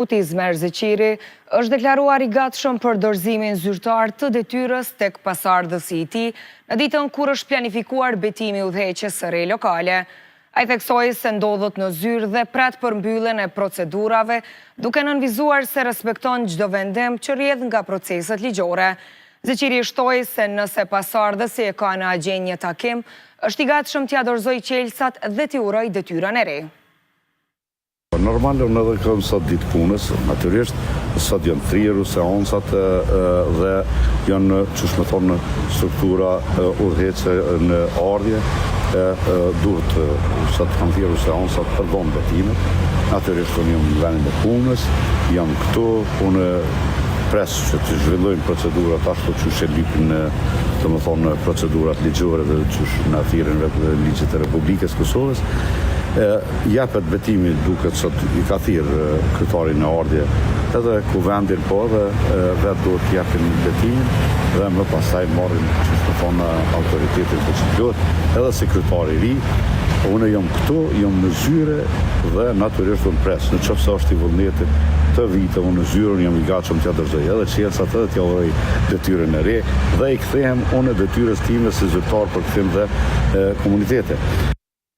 Izmer Zeqiri është deklaruar i gatshëm për dorëzimin zyrtar të detyrës tek pasardhësi i tij në ditën kur është planifikuar betimi udhëheqjes së re lokale. Ai theksoi se ndodhet në zyrë dhe pret për mbylljen e procedurave, duke nënvizuar se respekton çdo vendim që rrjedh nga proceset ligjore. Zeqiri shtoi se nëse pasardhësi e ka në agjenjë një takim, është i gatshëm t'ia dorëzojë qelsat dhe t'i urojë detyrën e re. Normal, unë edhe kam sot ditë punës, natyrisht, sot janë thrirë seansat dhe janë, që shme thonë, struktura udhëheqëse në ardhje, duhet sot kanë thrirë seansat për vonë betimet. Natyrisht, unë jam në vendin e punës, jam këtu, unë presë që të zhvillojnë procedurat ashtu që shëllipin të më thonë procedurat ligjore dhe që në thirrjen e ligjit të Republikës Kosovës. Japet betimi duket sot i ka thirrë kryetarin në ardhje edhe kuvendin po dhe vetë duhet t'japin betimin dhe më pastaj marrin që të thonë autoritetin të qytetit edhe sekretari i ri. Unë jam këtu, jam në zyre dhe natyrisht unë pres në qoftë se është i vullnetit të vite unë në zyrën jam i gatshëm t'ia dorëzoj edhe qelsat edhe t'ia uroj detyrën e re dhe i kthehem unë detyrës time si zyrtar për kthim dhe komunitete.